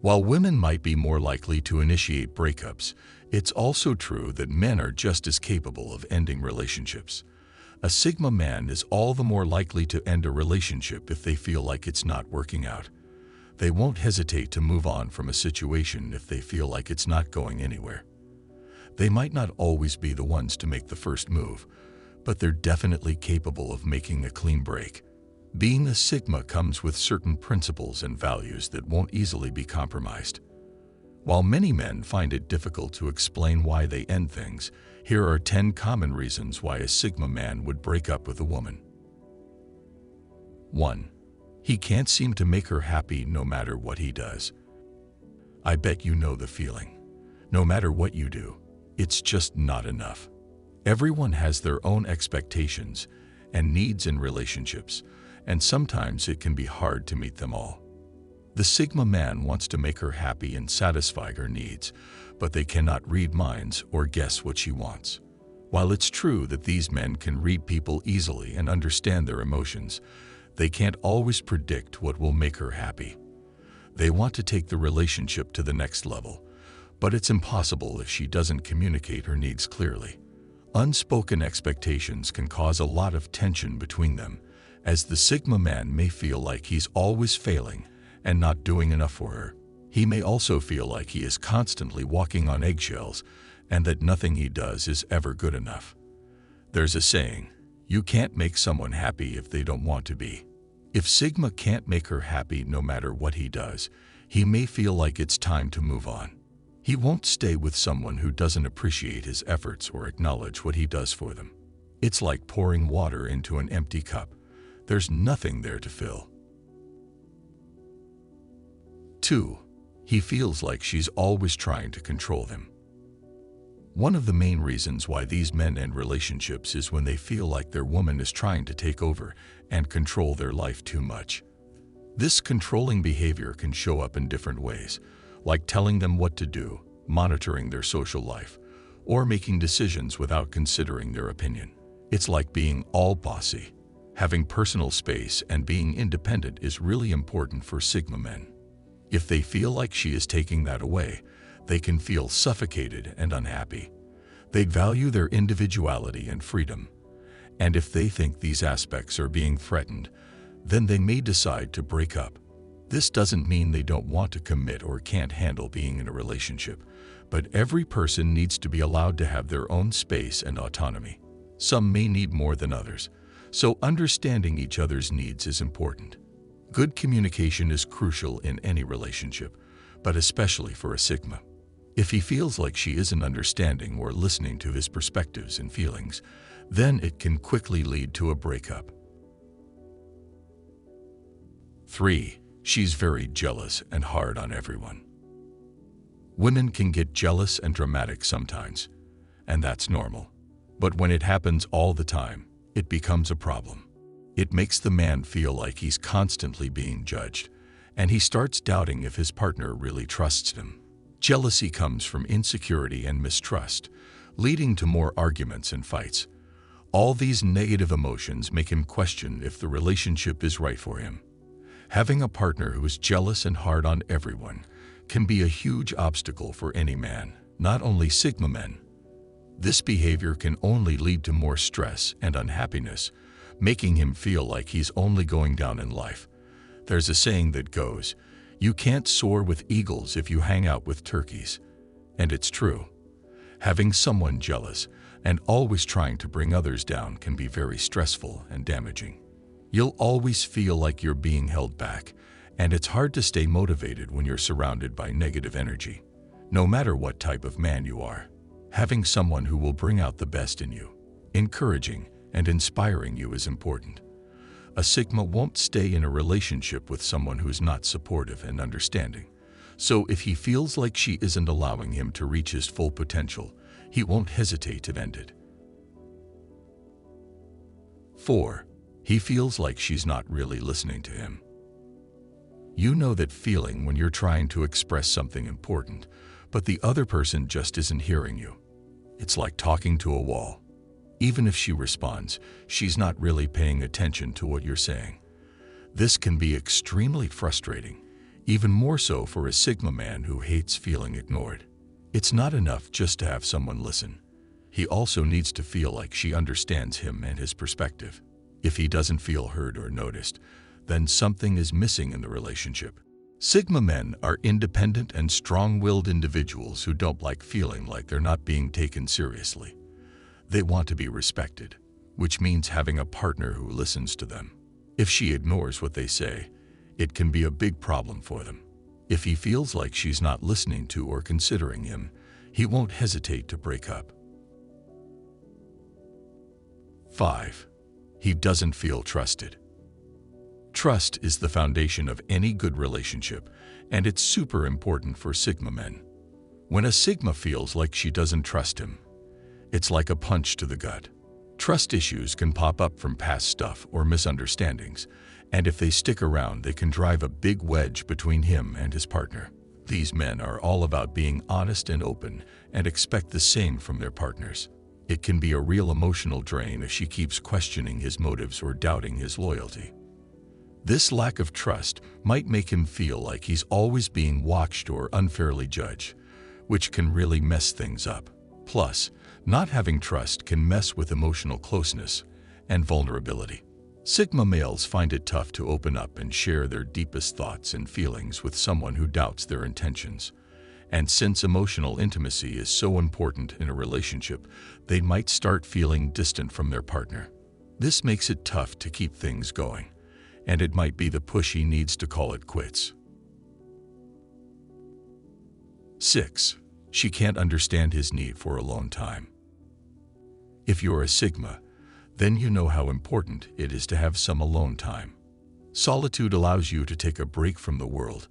While women might be more likely to initiate breakups, it's also true that men are just as capable of ending relationships. A Sigma man is all the more likely to end a relationship if they feel like it's not working out. They won't hesitate to move on from a situation if they feel like it's not going anywhere. They might not always be the ones to make the first move, but they're definitely capable of making a clean break. Being a Sigma comes with certain principles and values that won't easily be compromised. While many men find it difficult to explain why they end things, here are 10 common reasons why a Sigma man would break up with a woman. 1. He can't seem to make her happy no matter what he does. I bet you know the feeling. No matter what you do, it's just not enough. Everyone has their own expectations and needs in relationships, and sometimes it can be hard to meet them all. The Sigma man wants to make her happy and satisfy her needs, but they cannot read minds or guess what she wants. While it's true that these men can read people easily and understand their emotions, they can't always predict what will make her happy. They want to take the relationship to the next level, but it's impossible if she doesn't communicate her needs clearly. Unspoken expectations can cause a lot of tension between them, as the Sigma man may feel like he's always failing and not doing enough for her. He may also feel like he is constantly walking on eggshells and that nothing he does is ever good enough. There's a saying, you can't make someone happy if they don't want to be. If Sigma can't make her happy no matter what he does, he may feel like it's time to move on. He won't stay with someone who doesn't appreciate his efforts or acknowledge what he does for them. It's like pouring water into an empty cup. There's nothing there to fill. 2. He feels like she's always trying to control him. One of the main reasons why these men end relationships is when they feel like their woman is trying to take over and control their life too much. This controlling behavior can show up in different ways, like telling them what to do, monitoring their social life, or making decisions without considering their opinion. It's like being all bossy. Having personal space and being independent is really important for Sigma men. If they feel like she is taking that away, they can feel suffocated and unhappy. They'd value their individuality and freedom. And if they think these aspects are being threatened, then they may decide to break up. This doesn't mean they don't want to commit or can't handle being in a relationship, but every person needs to be allowed to have their own space and autonomy. Some may need more than others, so understanding each other's needs is important. Good communication is crucial in any relationship, but especially for a Sigma. If he feels like she isn't understanding or listening to his perspectives and feelings, then it can quickly lead to a breakup. 3. She's very jealous and hard on everyone. Women can get jealous and dramatic sometimes, and that's normal. But when it happens all the time, it becomes a problem. It makes the man feel like he's constantly being judged, and he starts doubting if his partner really trusts him. Jealousy comes from insecurity and mistrust, leading to more arguments and fights. All these negative emotions make him question if the relationship is right for him. Having a partner who is jealous and hard on everyone can be a huge obstacle for any man, not only Sigma men. This behavior can only lead to more stress and unhappiness, making him feel like he's only going down in life. There's a saying that goes, you can't soar with eagles if you hang out with turkeys. And it's true. Having someone jealous and always trying to bring others down can be very stressful and damaging. You'll always feel like you're being held back, and it's hard to stay motivated when you're surrounded by negative energy. No matter what type of man you are, having someone who will bring out the best in you, encouraging and inspiring you is important. A Sigma won't stay in a relationship with someone who's not supportive and understanding. So if he feels like she isn't allowing him to reach his full potential, he won't hesitate to end it. 4. He feels like she's not really listening to him. You know that feeling when you're trying to express something important, but the other person just isn't hearing you. It's like talking to a wall. Even if she responds, she's not really paying attention to what you're saying. This can be extremely frustrating, even more so for a Sigma man who hates feeling ignored. It's not enough just to have someone listen. He also needs to feel like she understands him and his perspective. If he doesn't feel heard or noticed, then something is missing in the relationship. Sigma men are independent and strong-willed individuals who don't like feeling like they're not being taken seriously. They want to be respected, which means having a partner who listens to them. If she ignores what they say, it can be a big problem for them. If he feels like she's not listening to or considering him, he won't hesitate to break up. 5. He doesn't feel trusted. Trust is the foundation of any good relationship, and it's super important for Sigma men. When a Sigma feels like she doesn't trust him, it's like a punch to the gut. Trust issues can pop up from past stuff or misunderstandings, and if they stick around, they can drive a big wedge between him and his partner. These men are all about being honest and open and expect the same from their partners. It can be a real emotional drain if she keeps questioning his motives or doubting his loyalty. This lack of trust might make him feel like he's always being watched or unfairly judged, which can really mess things up. Plus, not having trust can mess with emotional closeness and vulnerability. Sigma males find it tough to open up and share their deepest thoughts and feelings with someone who doubts their intentions. And since emotional intimacy is so important in a relationship, they might start feeling distant from their partner. This makes it tough to keep things going, and it might be the push he needs to call it quits. 6. She can't understand his need for alone time. If you're a Sigma, then you know how important it is to have some alone time. Solitude allows you to take a break from the world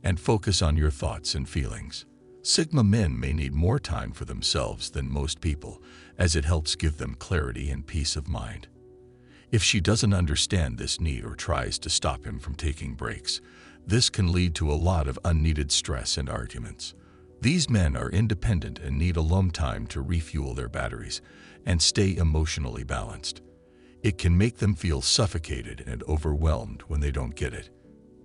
and focus on your thoughts and feelings. Sigma men may need more time for themselves than most people, as it helps give them clarity and peace of mind. If she doesn't understand this need or tries to stop him from taking breaks, this can lead to a lot of unneeded stress and arguments. These men are independent and need alone time to refuel their batteries and stay emotionally balanced. It can make them feel suffocated and overwhelmed when they don't get it.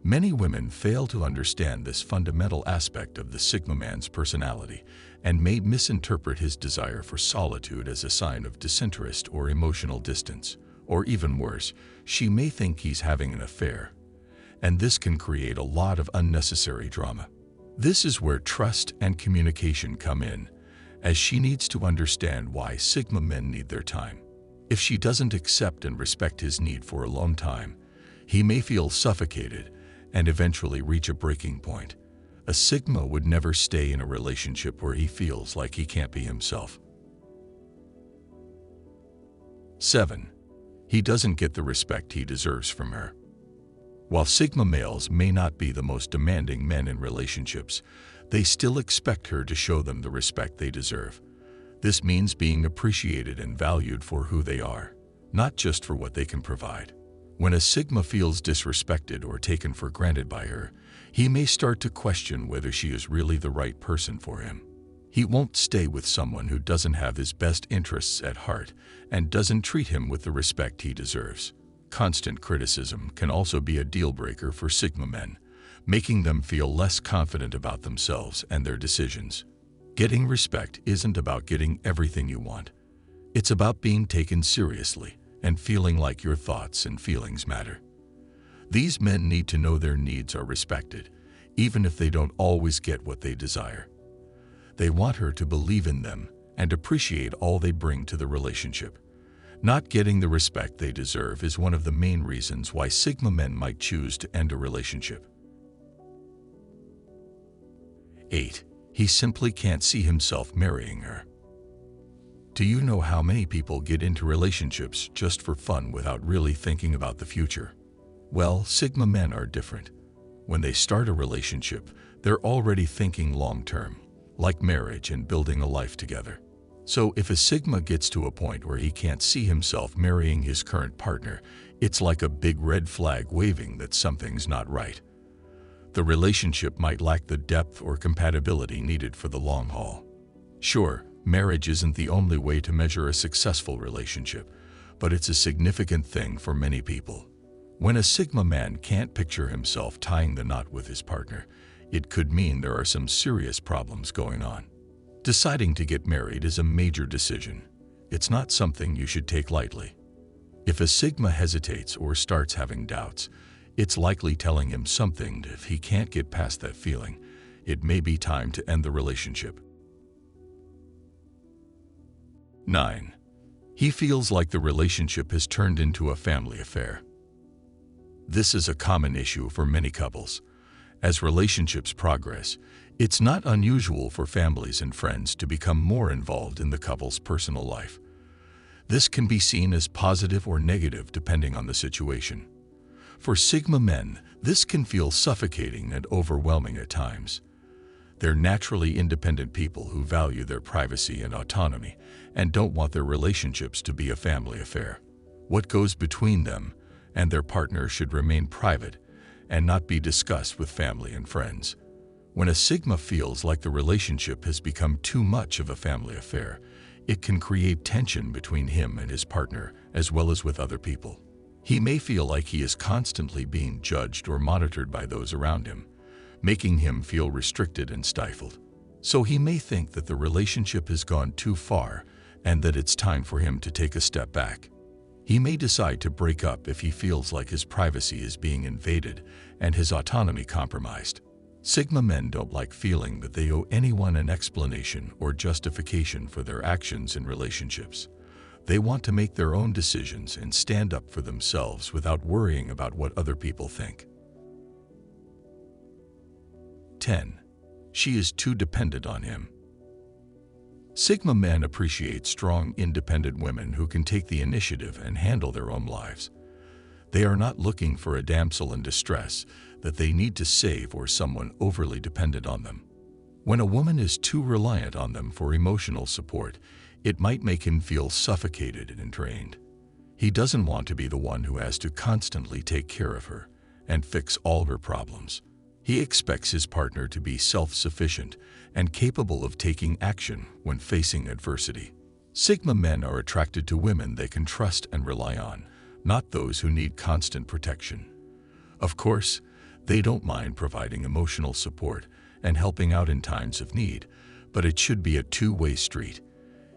Many women fail to understand this fundamental aspect of the Sigma man's personality and may misinterpret his desire for solitude as a sign of disinterest or emotional distance. Or even worse, she may think he's having an affair, and this can create a lot of unnecessary drama. This is where trust and communication come in, as she needs to understand why Sigma men need their time. If she doesn't accept and respect his need for alone time, he may feel suffocated and eventually reach a breaking point. A Sigma would never stay in a relationship where he feels like he can't be himself. 7. He doesn't get the respect he deserves from her. While Sigma males may not be the most demanding men in relationships, they still expect her to show them the respect they deserve. This means being appreciated and valued for who they are, not just for what they can provide. When a Sigma feels disrespected or taken for granted by her, he may start to question whether she is really the right person for him. He won't stay with someone who doesn't have his best interests at heart and doesn't treat him with the respect he deserves. Constant criticism can also be a deal breaker for Sigma men, making them feel less confident about themselves and their decisions. Getting respect isn't about getting everything you want. It's about being taken seriously and feeling like your thoughts and feelings matter. These men need to know their needs are respected, even if they don't always get what they desire. They want her to believe in them and appreciate all they bring to the relationship. Not getting the respect they deserve is one of the main reasons why Sigma men might choose to end a relationship. 8. He simply can't see himself marrying her. Do you know how many people get into relationships just for fun without really thinking about the future? Well, Sigma men are different. When they start a relationship, they're already thinking long-term, like marriage and building a life together. So if a Sigma gets to a point where he can't see himself marrying his current partner, it's like a big red flag waving that something's not right. The relationship might lack the depth or compatibility needed for the long haul. Sure, marriage isn't the only way to measure a successful relationship, but it's a significant thing for many people. When a Sigma man can't picture himself tying the knot with his partner, it could mean there are some serious problems going on. Deciding to get married is a major decision. It's not something you should take lightly. If a Sigma hesitates or starts having doubts, it's likely telling him something. If he can't get past that feeling, it may be time to end the relationship. 9. He feels like the relationship has turned into a family affair. This is a common issue for many couples. As relationships progress, it's not unusual for families and friends to become more involved in the couple's personal life. This can be seen as positive or negative depending on the situation. For Sigma men, this can feel suffocating and overwhelming at times. They're naturally independent people who value their privacy and autonomy and don't want their relationships to be a family affair. What goes between them and their partner should remain private and not be discussed with family and friends. When a Sigma feels like the relationship has become too much of a family affair, it can create tension between him and his partner, as well as with other people. He may feel like he is constantly being judged or monitored by those around him, making him feel restricted and stifled. So he may think that the relationship has gone too far and that it's time for him to take a step back. He may decide to break up if he feels like his privacy is being invaded and his autonomy compromised. Sigma men don't like feeling that they owe anyone an explanation or justification for their actions in relationships. They want to make their own decisions and stand up for themselves without worrying about what other people think. 10. She is too dependent on him. Sigma men appreciate strong, independent women who can take the initiative and handle their own lives. They are not looking for a damsel in distress that they need to save or someone overly dependent on them. When a woman is too reliant on them for emotional support, it might make him feel suffocated and drained. He doesn't want to be the one who has to constantly take care of her and fix all her problems. He expects his partner to be self-sufficient and capable of taking action when facing adversity. Sigma men are attracted to women they can trust and rely on, not those who need constant protection. Of course, they don't mind providing emotional support and helping out in times of need, but it should be a two-way street.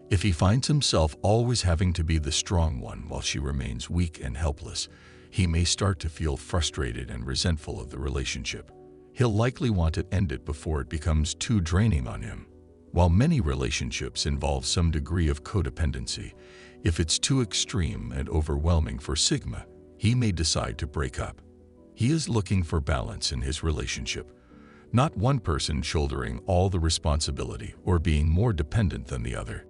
If he finds himself always having to be the strong one while she remains weak and helpless, he may start to feel frustrated and resentful of the relationship. He'll likely want to end it before it becomes too draining on him. While many relationships involve some degree of codependency, if it's too extreme and overwhelming for Sigma, he may decide to break up. He is looking for balance in his relationship, not one person shouldering all the responsibility or being more dependent than the other.